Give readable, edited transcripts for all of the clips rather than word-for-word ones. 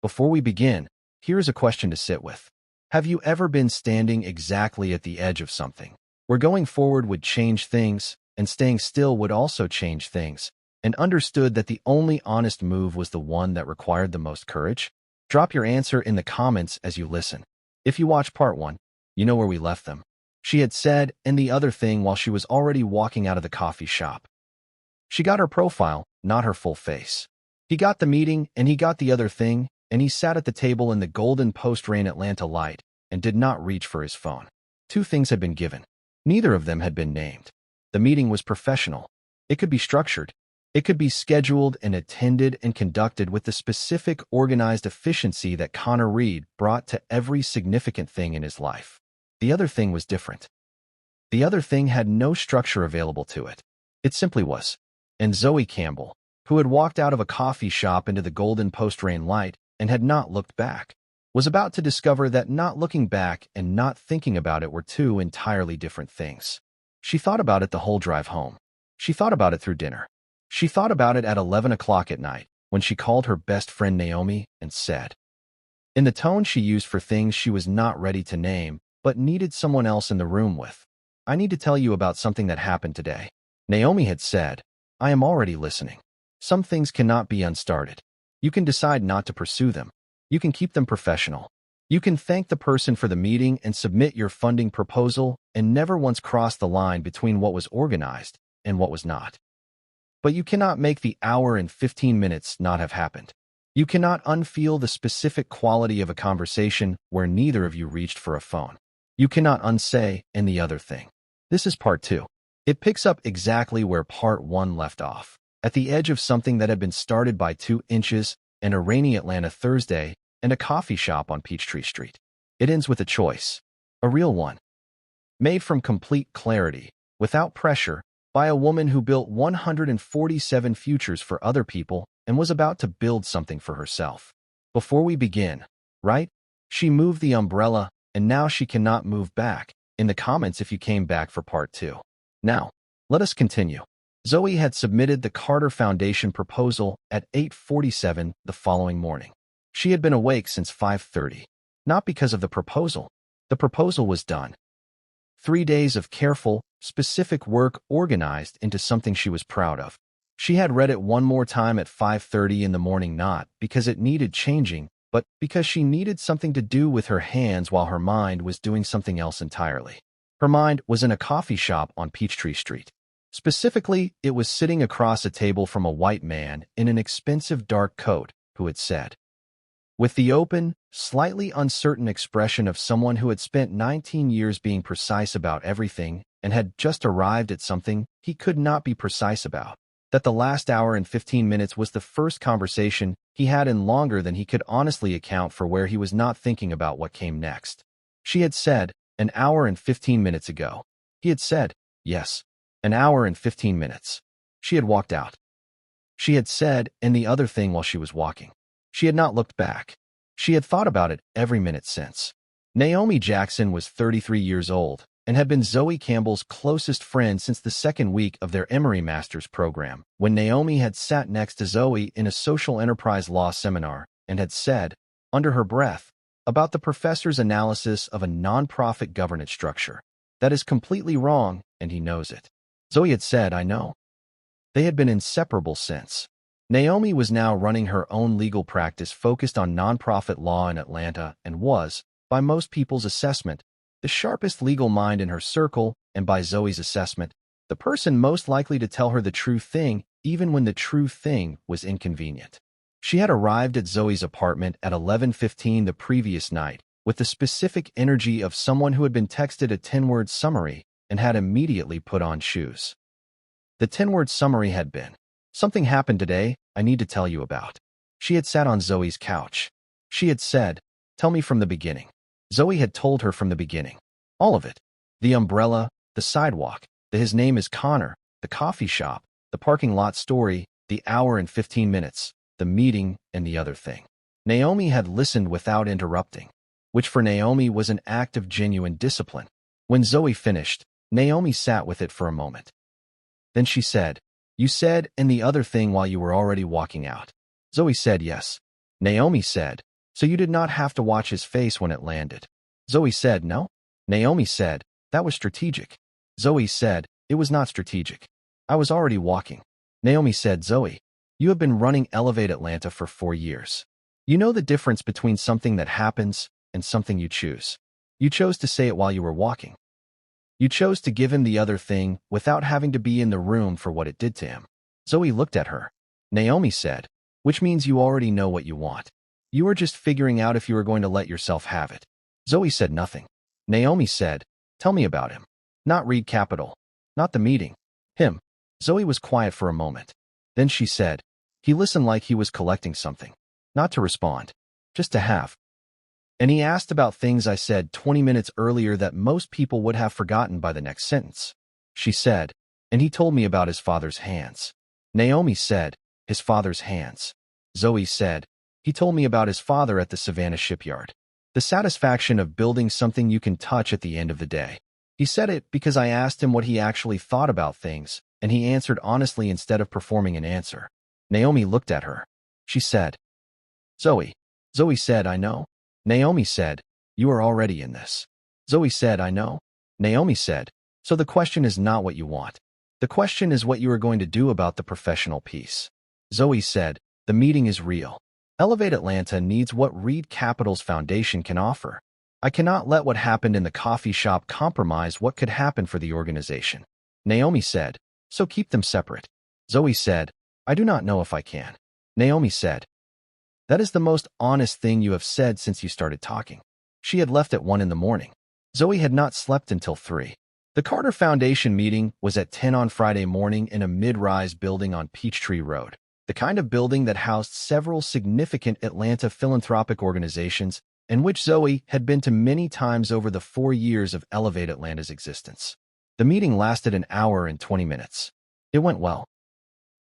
Before we begin, here's a question to sit with. Have you ever been standing exactly at the edge of something, where going forward would change things, and staying still would also change things, and understood that the only honest move was the one that required the most courage? Drop your answer in the comments as you listen. If you watch part 1, you know where we left them. She had said, and the other thing while she was already walking out of the coffee shop. She got her profile, not her full face. He got the meeting, and he got the other thing, and he sat at the table in the golden post-rain Atlanta light and did not reach for his phone. 2 things had been given. Neither of them had been named. The meeting was professional. It could be structured. It could be scheduled and attended and conducted with the specific organized efficiency that Connor Reed brought to every significant thing in his life. The other thing was different. The other thing had no structure available to it. It simply was. And Zoe Campbell, who had walked out of a coffee shop into the golden post-rain light and had not looked back, was about to discover that not looking back and not thinking about it were 2 entirely different things. She thought about it the whole drive home. She thought about it through dinner. She thought about it at 11 o'clock at night when she called her best friend Naomi and said, in the tone she used for things she was not ready to name but needed someone else in the room with, I need to tell you about something that happened today. Naomi had said, I am already listening. Some things cannot be unstarted. You can decide not to pursue them. You can keep them professional. You can thank the person for the meeting and submit your funding proposal and never once cross the line between what was organized and what was not. But you cannot make the hour and 15 minutes not have happened. You cannot unfeel the specific quality of a conversation where neither of you reached for a phone. You cannot unsay and the other thing. This is part 2. It picks up exactly where part 1 left off, at the edge of something that had been started by 2 inches and a rainy Atlanta Thursday and a coffee shop on Peachtree Street. It ends with a choice, a real one, made from complete clarity, without pressure, by a woman who built 147 futures for other people and was about to build something for herself. Before we begin, right? She moved the umbrella, and now she cannot move back. In the comments if you came back for part 2. Now, let us continue. Zoe had submitted the Carter Foundation proposal at 8:47 the following morning. She had been awake since 5:30. Not because of the proposal. The proposal was done. 3 days of careful, specific work organized into something she was proud of. She had read it one more time at 5:30 in the morning, not because it needed changing, but because she needed something to do with her hands while her mind was doing something else entirely. Her mind was in a coffee shop on Peachtree Street. Specifically, it was sitting across a table from a white man in an expensive dark coat who had said, with the open, slightly uncertain expression of someone who had spent 19 years being precise about everything and had just arrived at something he could not be precise about, that the last hour and 15 minutes was the first conversation he had in longer than he could honestly account for, where he was not thinking about what came next. She had said, an hour and 15 minutes ago. He had said, yes, an hour and 15 minutes. She had walked out. She had said, and the other thing while she was walking. She had not looked back. She had thought about it every minute since. Naomi Jackson was 33 years old and had been Zoe Campbell's closest friend since the second week of their Emory Master's program, when Naomi had sat next to Zoe in a social enterprise law seminar and had said, under her breath, about the professor's analysis of a nonprofit governance structure. That is completely wrong, and he knows it. Zoe had said, I know. They had been inseparable since. Naomi was now running her own legal practice focused on nonprofit law in Atlanta and was, by most people's assessment, the sharpest legal mind in her circle, and by Zoe's assessment, the person most likely to tell her the true thing, even when the true thing was inconvenient. She had arrived at Zoe's apartment at 11:15 the previous night with the specific energy of someone who had been texted a 10-word summary and had immediately put on shoes. The 10-word summary had been, something happened today I need to tell you about. She had sat on Zoe's couch. She had said, tell me from the beginning. Zoe had told her from the beginning. All of it. The umbrella, the sidewalk, the his name is Connor, the coffee shop, the parking lot story, the hour and 15 minutes, the meeting, and the other thing. Naomi had listened without interrupting, which for Naomi was an act of genuine discipline. When Zoe finished, Naomi sat with it for a moment. Then she said, you said, and the other thing while you were already walking out. Zoe said yes. Naomi said, So you did not have to watch his face when it landed. Zoe said, no. Naomi said, that was strategic. Zoe said, it was not strategic. I was already walking. Naomi said, Zoe, you have been running Elevate Atlanta for 4 years. You know the difference between something that happens and something you choose. You chose to say it while you were walking. You chose to give him the other thing without having to be in the room for what it did to him. Zoe looked at her. Naomi said, which means you already know what you want. You were just figuring out if you were going to let yourself have it. Zoe said nothing. Naomi said, tell me about him. Not read capital. Not the meeting. Him. Zoe was quiet for a moment. Then she said, he listened like he was collecting something. Not to respond. Just to have. And he asked about things I said 20 minutes earlier that most people would have forgotten by the next sentence. She said, and he told me about his father's hands. Naomi said, his father's hands. Zoe said, he told me about his father at the Savannah shipyard. The satisfaction of building something you can touch at the end of the day. He said it because I asked him what he actually thought about things, and he answered honestly instead of performing an answer. Naomi looked at her. She said, Zoe. Zoe said, I know. Naomi said, you are already in this. Zoe said, I know. Naomi said, so the question is not what you want. The question is what you are going to do about the professional piece. Zoe said, the meeting is real. Elevate Atlanta needs what Reed Capital's foundation can offer. I cannot let what happened in the coffee shop compromise what could happen for the organization. Naomi said, so keep them separate. Zoe said, I do not know if I can. Naomi said, that is the most honest thing you have said since you started talking. She had left at 1 in the morning. Zoe had not slept until 3. The Carter Foundation meeting was at 10 on Friday morning in a mid-rise building on Peachtree Road, the kind of building that housed several significant Atlanta philanthropic organizations and which Zoe had been to many times over the 4 years of Elevate Atlanta's existence. The meeting lasted an hour and 20 minutes. It went well.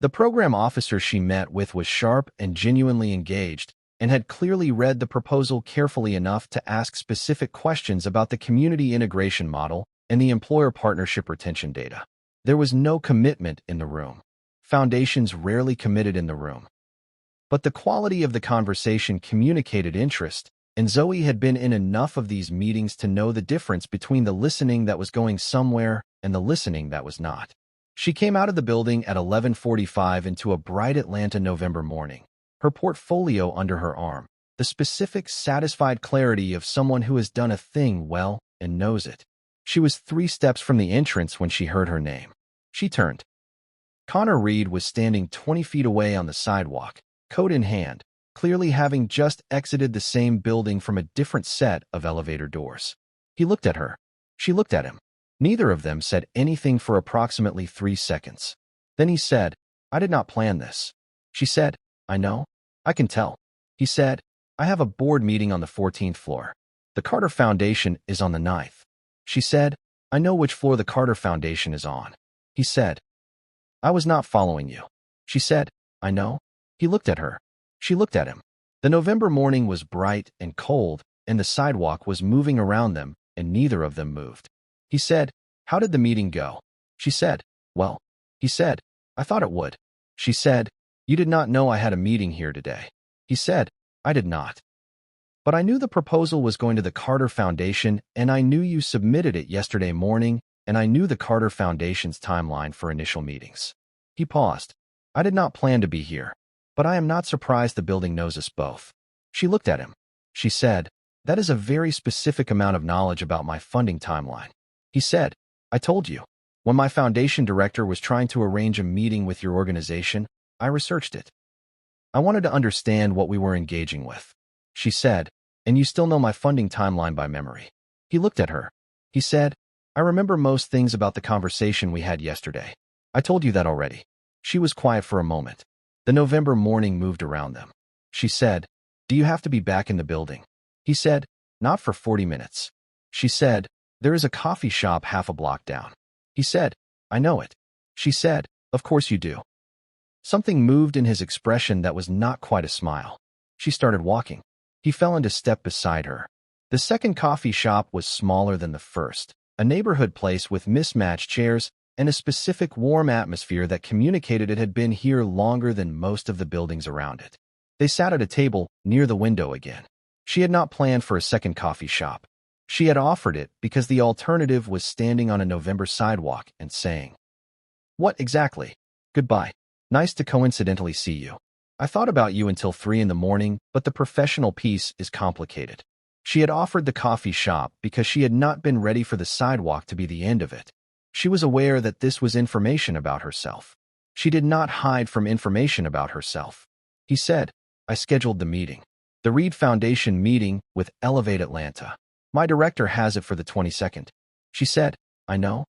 The program officer she met with was sharp and genuinely engaged and had clearly read the proposal carefully enough to ask specific questions about the community integration model and the employer partnership retention data. There was no commitment in the room. Foundations rarely committed in the room. But the quality of the conversation communicated interest, and Zoe had been in enough of these meetings to know the difference between the listening that was going somewhere and the listening that was not. She came out of the building at 11:45 into a bright Atlanta November morning, her portfolio under her arm, the specific, satisfied clarity of someone who has done a thing well and knows it. She was 3 steps from the entrance when she heard her name. She turned. Connor Reed was standing 20 feet away on the sidewalk, coat in hand, clearly having just exited the same building from a different set of elevator doors. He looked at her. She looked at him. Neither of them said anything for approximately 3 seconds. Then he said, I did not plan this. She said, I know. I can tell. He said, I have a board meeting on the 14th floor. The Carter Foundation is on the 9th. She said, I know which floor the Carter Foundation is on. He said, I was not following you. She said, I know. He looked at her. She looked at him. The November morning was bright and cold, and the sidewalk was moving around them, and neither of them moved. He said, how did the meeting go? She said, well. He said, I thought it would. She said, you did not know I had a meeting here today. He said, I did not. But I knew the proposal was going to the Carter Foundation, and I knew you submitted it yesterday morning, and I knew the Carter Foundation's timeline for initial meetings. He paused. I did not plan to be here, but I am not surprised the building knows us both. She looked at him. She said, that is a very specific amount of knowledge about my funding timeline. He said, I told you. When my foundation director was trying to arrange a meeting with your organization, I researched it. I wanted to understand what we were engaging with. She said, and you still know my funding timeline by memory. He looked at her. He said, I remember most things about the conversation we had yesterday. I told you that already. She was quiet for a moment. The November morning moved around them. She said, do you have to be back in the building? He said, not for 40 minutes. She said, there is a coffee shop half a block down. He said, I know it. She said, of course you do. Something moved in his expression that was not quite a smile. She started walking. He fell into step beside her. The second coffee shop was smaller than the first, a neighborhood place with mismatched chairs and a specific warm atmosphere that communicated it had been here longer than most of the buildings around it. They sat at a table near the window again. She had not planned for a second coffee shop. She had offered it because the alternative was standing on a November sidewalk and saying, "What exactly? Goodbye. Nice to coincidentally see you. I thought about you until 3 in the morning, but the professional piece is complicated." She had offered the coffee shop because she had not been ready for the sidewalk to be the end of it. She was aware that this was information about herself. She did not hide from information about herself. He said, "I scheduled the meeting. The Reed Foundation meeting with Elevate Atlanta. My director has it for the 22nd. She said, "I know."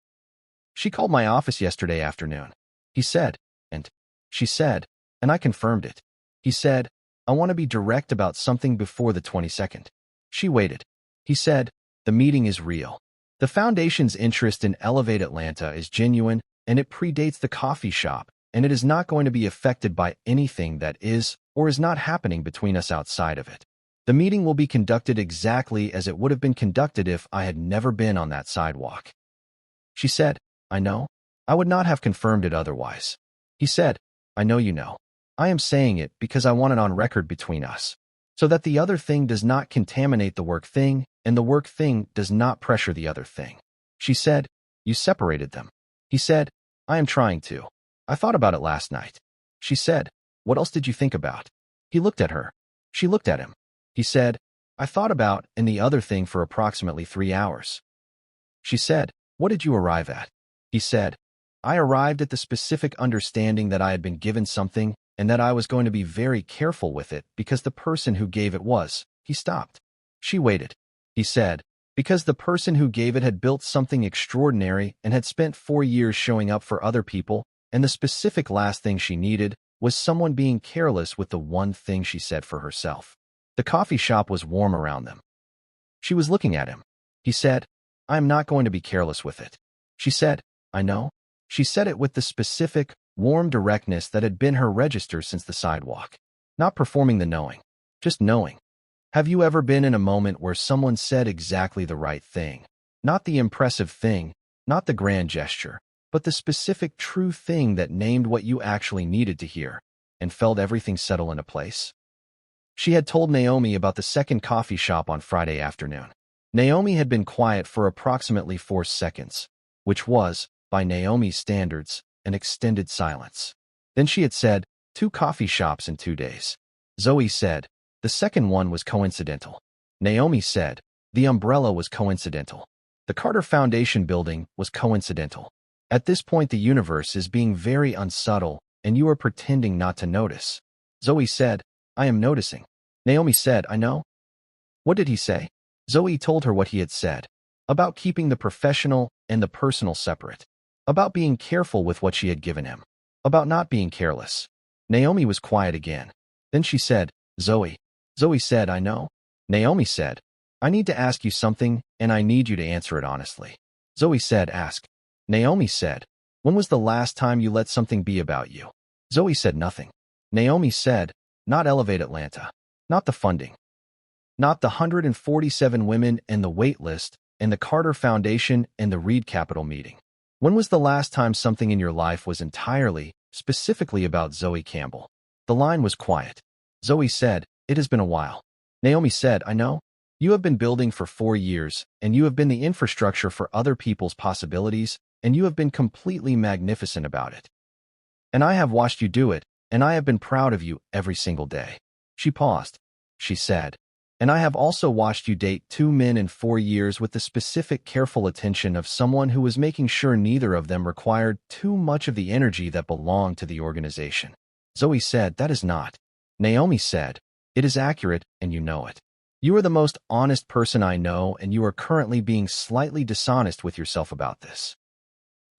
She called my office yesterday afternoon. He said, and she said, and I confirmed it. He said, "I want to be direct about something before the 22nd. She waited. He said, "The meeting is real. The foundation's interest in Elevate Atlanta is genuine, and it predates the coffee shop, and it is not going to be affected by anything that is or is not happening between us outside of it. The meeting will be conducted exactly as it would have been conducted if I had never been on that sidewalk." She said, "I know. I would not have confirmed it otherwise." He said, "I know you know. I am saying it because I want it on record between us, so that the other thing does not contaminate the work thing, and the work thing does not pressure the other thing." She said, "You separated them." He said, "I am trying to. I thought about it last night." She said, "What else did you think about?" He looked at her. She looked at him. He said, "I thought about and the other thing for approximately 3 hours." She said, "What did you arrive at?" He said, "I arrived at the specific understanding that I had been given something and that I was going to be very careful with it because the person who gave it was." He stopped. She waited. He said, "Because the person who gave it had built something extraordinary and had spent 4 years showing up for other people, and the specific last thing she needed was someone being careless with the one thing she said for herself." The coffee shop was warm around them. She was looking at him. He said, "I am not going to be careless with it." She said, "I know." She said it with the specific, warm directness that had been her register since the sidewalk. Not performing the knowing, just knowing. Have you ever been in a moment where someone said exactly the right thing? Not the impressive thing, not the grand gesture, but the specific true thing that named what you actually needed to hear, and felt everything settle into place? She had told Naomi about the second coffee shop on Friday afternoon. Naomi had been quiet for approximately 4 seconds, which was, by Naomi's standards, an extended silence. Then she had said, 2 coffee shops in 2 days. Zoe said, the second one was coincidental. Naomi said, the umbrella was coincidental. The Carter Foundation building was coincidental. At this point the universe is being very unsubtle, and you are pretending not to notice. Zoe said, I am noticing. Naomi said, I know. What did he say? Zoe told her what he had said. About keeping the professional and the personal separate. About being careful with what she had given him. About not being careless. Naomi was quiet again. Then she said, Zoe. Zoe said, I know. Naomi said, I need to ask you something, and I need you to answer it honestly. Zoe said, ask. Naomi said, when was the last time you let something be about you? Zoe said nothing. Naomi said, not Elevate Atlanta. Not the funding. Not the 147 women and the wait list, and the Carter Foundation and the Reed Capital meeting. When was the last time something in your life was entirely, specifically about Zoe Campbell? The line was quiet. Zoe said, it has been a while. Naomi said, I know. You have been building for 4 years, and you have been the infrastructure for other people's possibilities, and you have been completely magnificent about it. And I have watched you do it, and I have been proud of you every single day. She paused. She said, and I have also watched you date 2 men in 4 years with the specific careful attention of someone who was making sure neither of them required too much of the energy that belonged to the organization. Zoe said, that is not. Naomi said, it is accurate, and you know it. You are the most honest person I know, and you are currently being slightly dishonest with yourself about this.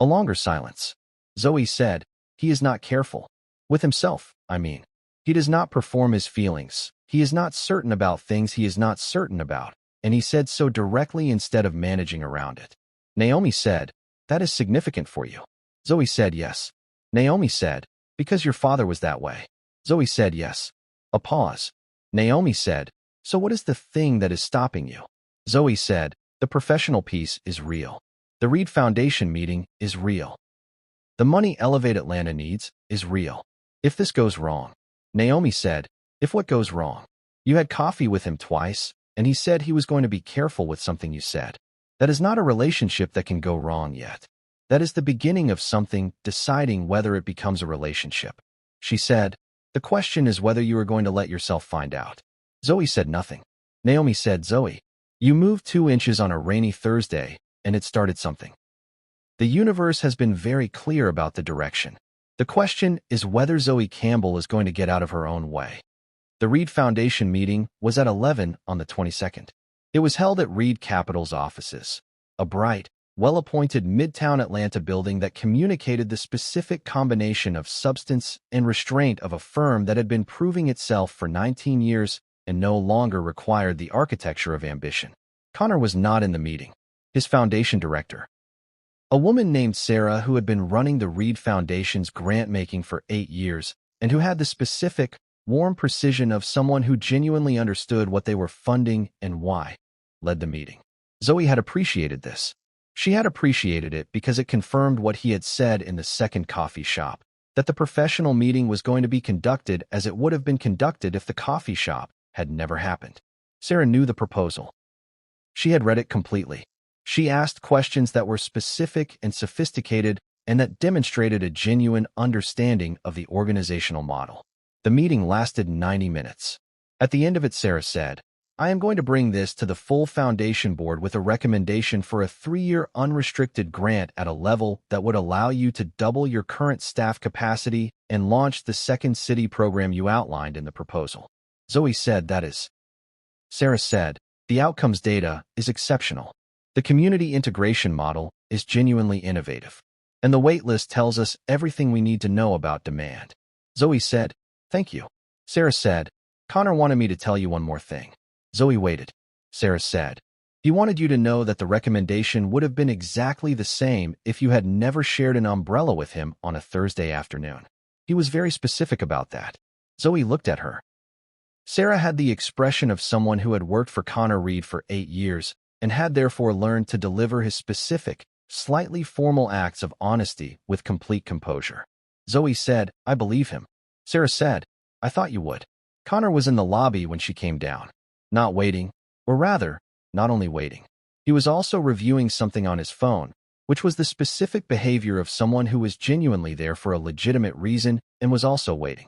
A longer silence. Zoe said, he is not careful. With himself, I mean. He does not perform his feelings. He is not certain about things he is not certain about, and he said so directly instead of managing around it. Naomi said, that is significant for you. Zoe said yes. Naomi said, because your father was that way. Zoe said yes. A pause. Naomi said, so what is the thing that is stopping you? Zoe said, the professional piece is real. The Reed Foundation meeting is real. The money Elevate Atlanta needs is real. If this goes wrong. Naomi said, if what goes wrong? You had coffee with him twice, and he said he was going to be careful with something you said. That is not a relationship that can go wrong yet. That is the beginning of something, deciding whether it becomes a relationship. She said, the question is whether you are going to let yourself find out. Zoe said nothing. Naomi said, Zoe, you moved 2 inches on a rainy Thursday, and it started something. The universe has been very clear about the direction. The question is whether Zoe Campbell is going to get out of her own way. The Reed Foundation meeting was at 11 on the 22nd. It was held at Reed Capital's offices, a bright, well-appointed Midtown Atlanta building that communicated the specific combination of substance and restraint of a firm that had been proving itself for 19 years and no longer required the architecture of ambition. Connor was not in the meeting. His foundation director, a woman named Sarah who had been running the Reed Foundation's grant-making for 8 years and who had the specific, warm precision of someone who genuinely understood what they were funding and why, led the meeting. Zoe had appreciated this. She had appreciated it because it confirmed what he had said in the second coffee shop, that the professional meeting was going to be conducted as it would have been conducted if the coffee shop had never happened. Sarah knew the proposal. She had read it completely. She asked questions that were specific and sophisticated and that demonstrated a genuine understanding of the organizational model. The meeting lasted 90 minutes. At the end of it, Sarah said, I am going to bring this to the full foundation board with a recommendation for a 3-year unrestricted grant at a level that would allow you to double your current staff capacity and launch the second city program you outlined in the proposal. Zoe said, that is. Sarah said, the outcomes data is exceptional. The community integration model is genuinely innovative. And the waitlist tells us everything we need to know about demand. Zoe said, thank you. Sarah said, Connor wanted me to tell you one more thing. Zoe waited. Sarah said, he wanted you to know that the recommendation would have been exactly the same if you had never shared an umbrella with him on a Thursday afternoon. He was very specific about that. Zoe looked at her. Sarah had the expression of someone who had worked for Connor Reed for 8 years and had therefore learned to deliver his specific, slightly formal acts of honesty with complete composure. Zoe said, I believe him. Sarah said, I thought you would. Connor was in the lobby when she came down. Not waiting, or rather, not only waiting. He was also reviewing something on his phone, which was the specific behavior of someone who was genuinely there for a legitimate reason and was also waiting.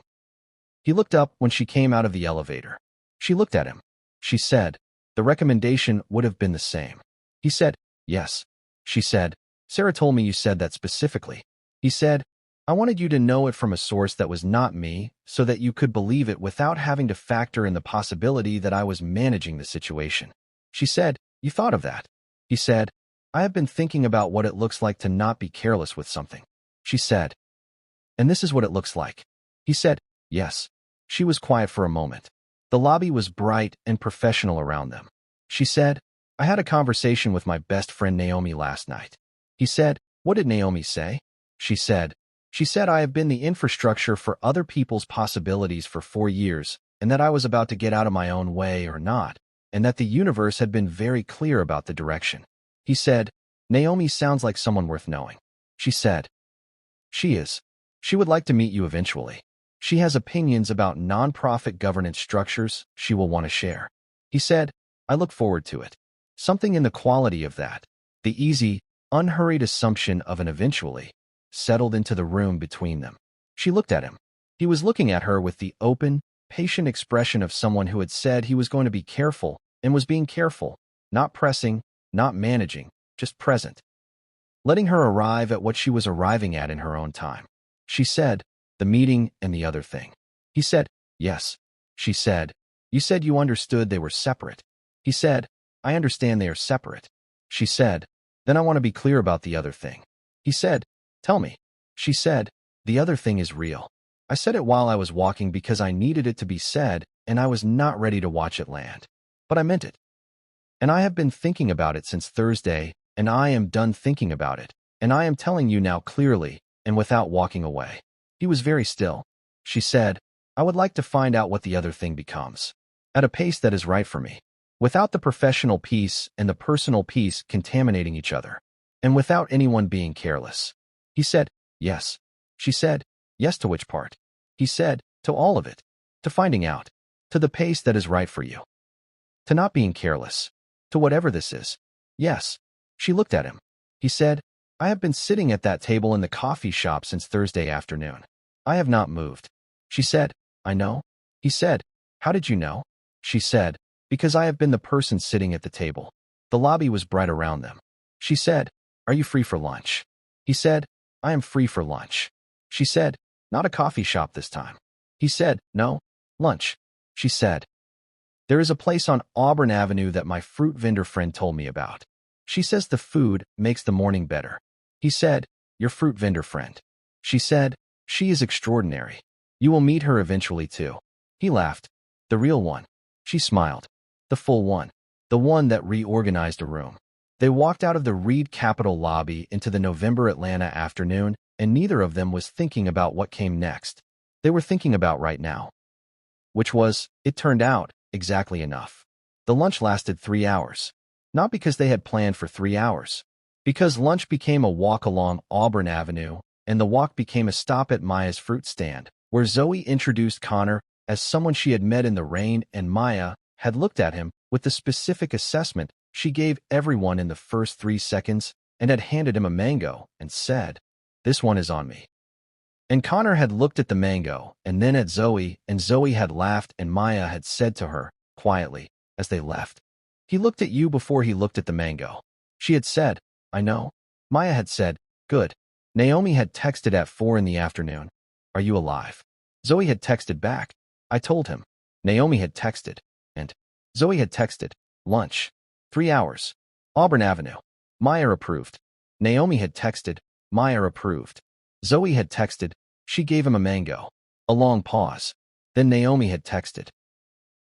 He looked up when she came out of the elevator. She looked at him. She said, the recommendation would have been the same. He said, yes. She said, Sarah told me you said that specifically. He said, I wanted you to know it from a source that was not me so that you could believe it without having to factor in the possibility that I was managing the situation. She said, you thought of that. He said, I have been thinking about what it looks like to not be careless with something. She said, and this is what it looks like. He said, yes. She was quiet for a moment. The lobby was bright and professional around them. She said, I had a conversation with my best friend Naomi last night. He said, what did Naomi say? She said, I have been the infrastructure for other people's possibilities for 4 years, and that I was about to get out of my own way or not, and that the universe had been very clear about the direction. He said, Naomi sounds like someone worth knowing. She said, she is. She would like to meet you eventually. She has opinions about nonprofit governance structures she will want to share. He said, I look forward to it. Something in the quality of that, the easy, unhurried assumption of an eventually, settled into the room between them. She looked at him. He was looking at her with the open, patient expression of someone who had said he was going to be careful and was being careful, not pressing, not managing, just present. Letting her arrive at what she was arriving at in her own time. She said, the meeting and the other thing. He said, yes. She said, you said you understood they were separate. He said, I understand they are separate. She said, then I want to be clear about the other thing. He said, tell me. She said, the other thing is real. I said it while I was walking because I needed it to be said and I was not ready to watch it land. But I meant it. And I have been thinking about it since Thursday, and I am done thinking about it, and I am telling you now clearly and without walking away. He was very still. She said, I would like to find out what the other thing becomes. At a pace that is right for me. Without the professional piece and the personal piece contaminating each other. And without anyone being careless. He said, yes. She said, yes to which part? He said, to all of it. To finding out. to the pace that is right for you, to not being careless, to whatever this is. Yes. She looked at him. He said, I have been sitting at that table in the coffee shop since Thursday afternoon. I have not moved. She said, I know. He said, how did you know? She said, because I have been the person sitting at the table. The lobby was bright around them. She said, are you free for lunch? He said, I am free for lunch. She said, not a coffee shop this time. He said, no, lunch. She said, there is a place on Auburn Avenue that my fruit vendor friend told me about. She says the food makes the morning better. He said, your fruit vendor friend. She said, she is extraordinary. You will meet her eventually too. He laughed. The real one. She smiled. The full one. The one that reorganized a room. They walked out of the Reed Capitol lobby into the November Atlanta afternoon, and neither of them was thinking about what came next. They were thinking about right now. Which was, it turned out, exactly enough. The lunch lasted 3 hours. Not because they had planned for 3 hours. Because lunch became a walk along Auburn Avenue, and the walk became a stop at Maya's fruit stand, where Zoe introduced Connor as someone she had met in the rain, and Maya had looked at him with the specific assessment she gave everyone in the first 3 seconds and had handed him a mango and said, this one is on me. And Connor had looked at the mango and then at Zoe, and Zoe had laughed, and Maya had said to her, quietly, as they left, he looked at you before he looked at the mango. She had said, I know. Maya had said, good. Naomi had texted at 4 in the afternoon, are you alive? Zoe had texted back, I told him. Naomi had texted, and Zoe had texted, lunch. 3 hours. Auburn Avenue. Maya approved. Naomi had texted, Maya approved. Zoe had texted, she gave him a mango. A long pause. Then Naomi had texted,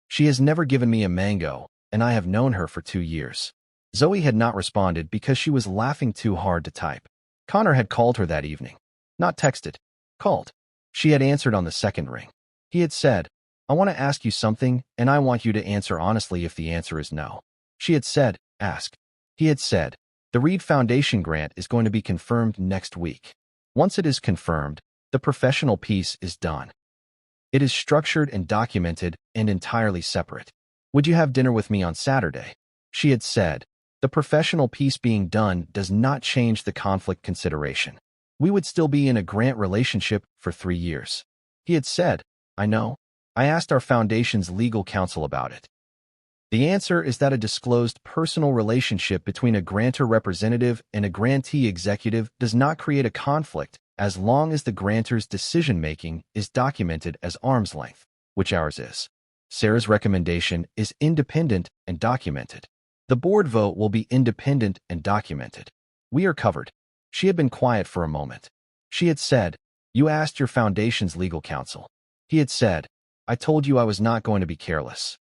she has never given me a mango, and I have known her for 2 years. Zoe had not responded because she was laughing too hard to type. Connor had called her that evening. Not texted. Called. She had answered on the second ring. He had said, I want to ask you something, and I want you to answer honestly if the answer is no. She had said, ask. He had said, the Reed Foundation grant is going to be confirmed next week. Once it is confirmed, the professional piece is done. It is structured and documented and entirely separate. Would you have dinner with me on Saturday? She had said, the professional piece being done does not change the conflict consideration. We would still be in a grant relationship for 3 years. He had said, I know. I asked our foundation's legal counsel about it. The answer is that a disclosed personal relationship between a grantor representative and a grantee executive does not create a conflict as long as the grantor's decision-making is documented as arm's length, which ours is. Sarah's recommendation is independent and documented. The board vote will be independent and documented. We are covered. She had been quiet for a moment. She had said, you asked your foundation's legal counsel. He had said, I told you I was not going to be careless.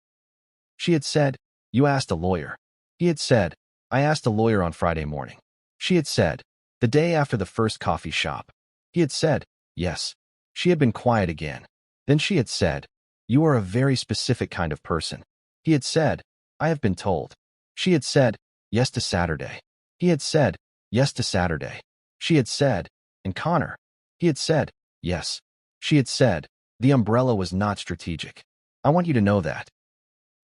She had said, you asked a lawyer. He had said, I asked a lawyer on Friday morning. She had said, the day after the first coffee shop. He had said, yes. She had been quiet again. Then she had said, you are a very specific kind of person. He had said, I have been told. She had said, yes to Saturday. He had said, yes to Saturday. She had said, and Connor. He had said, yes. She had said, the umbrella was not strategic. I want you to know that.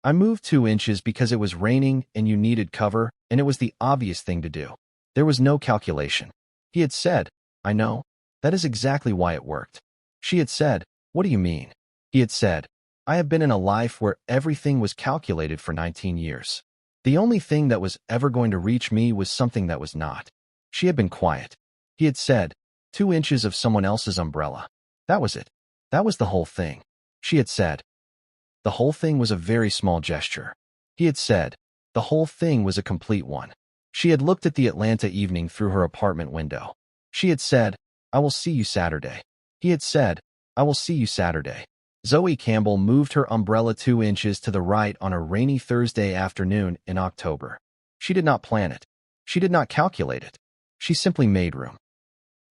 I moved 2 inches because it was raining and you needed cover, and it was the obvious thing to do. There was no calculation. He had said, I know. That is exactly why it worked. She had said, what do you mean? He had said, I have been in a life where everything was calculated for 19 years. The only thing that was ever going to reach me was something that was not. She had been quiet. He had said, 2 inches of someone else's umbrella. That was it. That was the whole thing. She had said, the whole thing was a very small gesture. He had said, the whole thing was a complete one. She had looked at the Atlanta evening through her apartment window. She had said, I will see you Saturday. He had said, I will see you Saturday. Zoe Campbell moved her umbrella 2 inches to the right on a rainy Thursday afternoon in October. She did not plan it. She did not calculate it. She simply made room.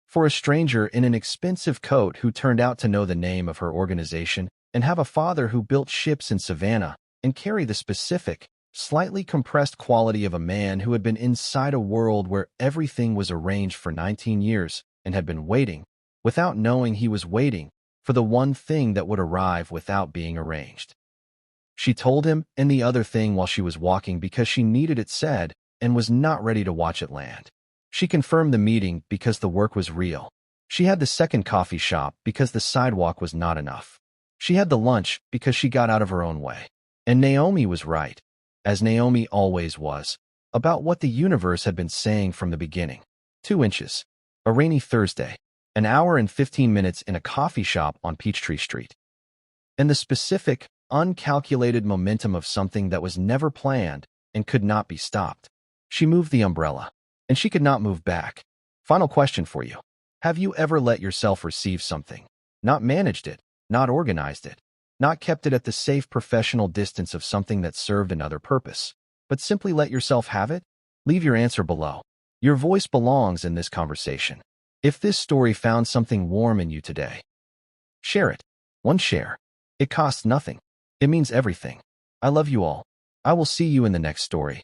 For a stranger in an expensive coat who turned out to know the name of her organization and have a father who built ships in Savannah and carry the specific, slightly compressed quality of a man who had been inside a world where everything was arranged for 19 years and had been waiting, without knowing he was waiting, for the one thing that would arrive without being arranged. She told him and the other thing while she was walking because she needed it said and was not ready to watch it land. She confirmed the meeting because the work was real. She had the second coffee shop because the sidewalk was not enough. She had the lunch because she got out of her own way. And Naomi was right, as Naomi always was, about what the universe had been saying from the beginning. 2 inches. A rainy Thursday. An hour and 15 minutes in a coffee shop on Peachtree Street. And the specific, uncalculated momentum of something that was never planned and could not be stopped. She moved the umbrella, and she could not move back. Final question for you. Have you ever let yourself receive something? Not managed it, not organized it, not kept it at the safe professional distance of something that served another purpose, but simply let yourself have it? Leave your answer below. Your voice belongs in this conversation. If this story found something warm in you today, share it. One share. It costs nothing. It means everything. I love you all. I will see you in the next story.